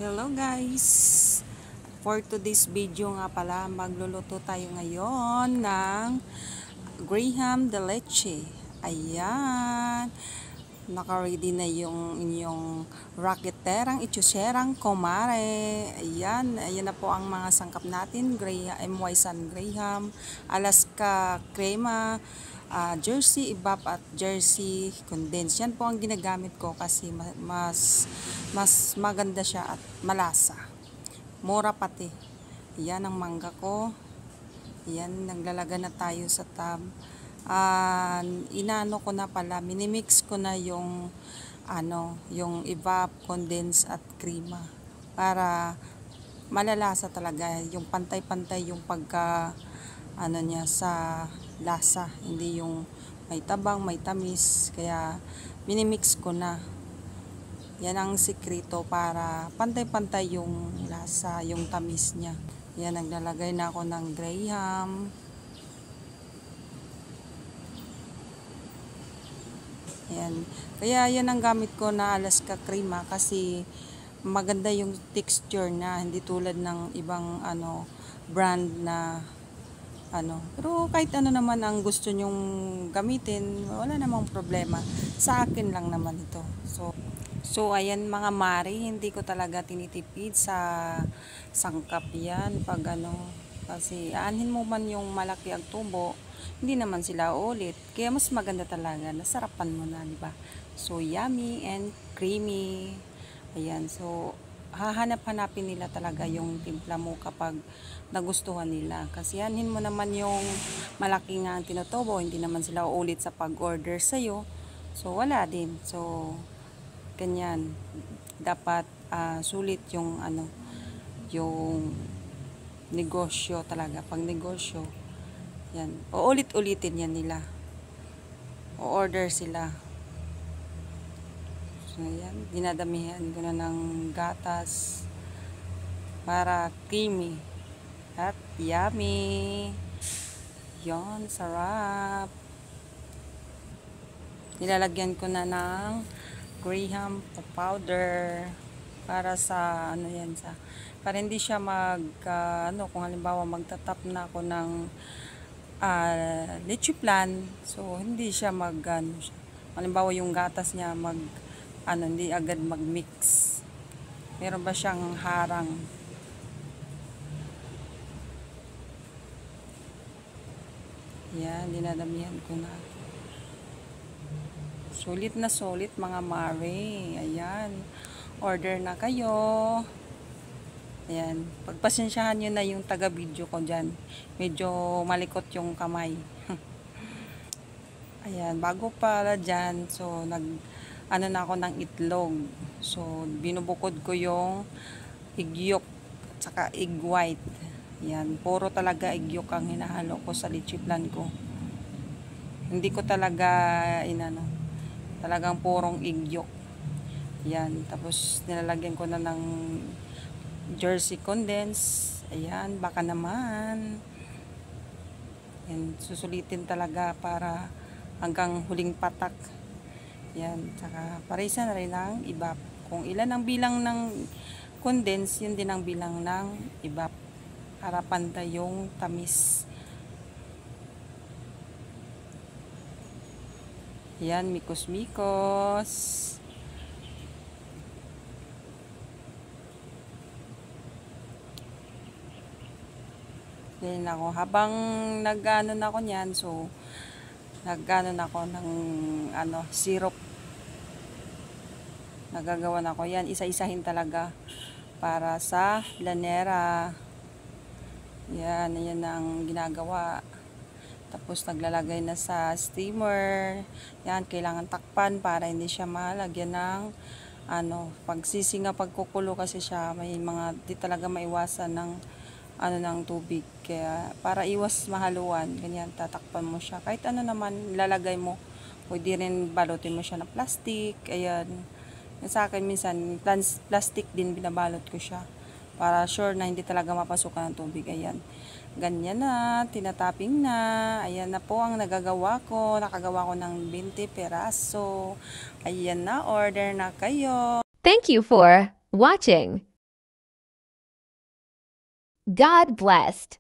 Hello guys! For today's video nga pala, magluluto tayo ngayon ng Graham de Leche. Ayan! Naka-ready na yung inyong raketerang itsuserang komare. Ayan, ayan na po ang mga sangkap natin. MY San Graham, Alaska Crema, Jersey Evap at Jersey Condensed. Yan po ang ginagamit ko kasi mas maganda siya at malasa. Mura pati. Yan ang mangga ko. Yan, naglalaga na tayo sa tub. Inano ko na pala, minimix ko na yung yung evap, condense at crema para malalasa talaga, yung pantay-pantay yung pagka niya sa lasa, hindi yung may tabang, may tamis, kaya minimix ko na. Yan ang sikreto para pantay-pantay yung lasa, yung tamis niya. Yan, naglalagay na ako ng Graham. Yan. Kaya yan ang gamit ko na Alaska Crema kasi maganda yung texture na, hindi tulad ng ibang brand na Pero kahit ano naman ang gusto nyong gamitin, wala namang problema. Sa akin lang naman ito. So ayan mga mari, hindi ko talaga tinitipid sa sangkap yan pag kasi aanhin mo man yung malaki ang tubo, hindi naman sila ulit. Kaya mas maganda talaga, nasarapan mo na, di ba? So yummy and creamy. Ayan, so hahanap-hanapin nila talaga yung timpla mo kapag nagustuhan nila. Kasi aanhin mo naman yung malaki nga ang tinutubo, hindi naman sila ulit sa pag-order sa'yo. So wala din. So ganyan, dapat sulit yung yung negosyo talaga. Pag negosyo, yan, uulit-ulitin yan nila, o-order sila. So yan, dinadamihan ko na ng gatas para creamy at yummy. Yon, sarap. Nilalagyan ko na ng Graham powder para sa para hindi siya kung halimbawa magtatap na ako ng leche plan, so hindi siya halimbawa yung gatas niya hindi agad mag-mix. Meron ba siyang harang? Yan, dinadamihan ko na. Sulit na sulit mga mare. Ayan. Order na kayo. Ayan. Pagpasensyahan nyo na yung taga-video ko dyan. Medyo malikot yung kamay. Ayan. Bago pala dyan, so na ako ng itlog. So binubukod ko yung egg yolk at saka egg white. Ayan. Puro talaga egg yolk ang hinahalo ko sa leche plan ko. Hindi ko talaga talagang purong egg yolk. Yan, tapos nilalagyan ko na ng Jersey Condensed. Ayan, baka naman. Yan, susulitin talaga para hanggang huling patak. Yan, saka parisa na rin ang evap. Kung ilan ang bilang ng condensed, yun din ang bilang ng evap. Para pantay yung tamis. Yan, mikos-mikos. Yan ako. Habang nag-ano na ako niyan, so nag-ano na ako ng syrup. Nagagawa na ako. Yan, isa-isahin talaga para sa lanera. Yan, yan ang ginagawa. Tapos naglalagay na sa steamer. Yan, kailangan takpan para hindi siya malagyan ng pagsisinga, pagkukulo kasi siya, may mga di talaga maiwasan ng ng tubig. Kaya para iwas mahaluan, ganyan, tatakpan mo siya. Kahit ano naman lalagay mo. Pwede rin balutin mo siya ng plastic. Ayan. Sa akin minsan, plastic din binabalot ko siya. Para sure na hindi talaga mapasukan ng tubig. Ayan. Ganyan na, tinatapping na. Ayan na po ang nagagawa ko. Nakagawa ko ng 20 peraso. Ayan na, order na kayo. Thank you for watching. God blessed.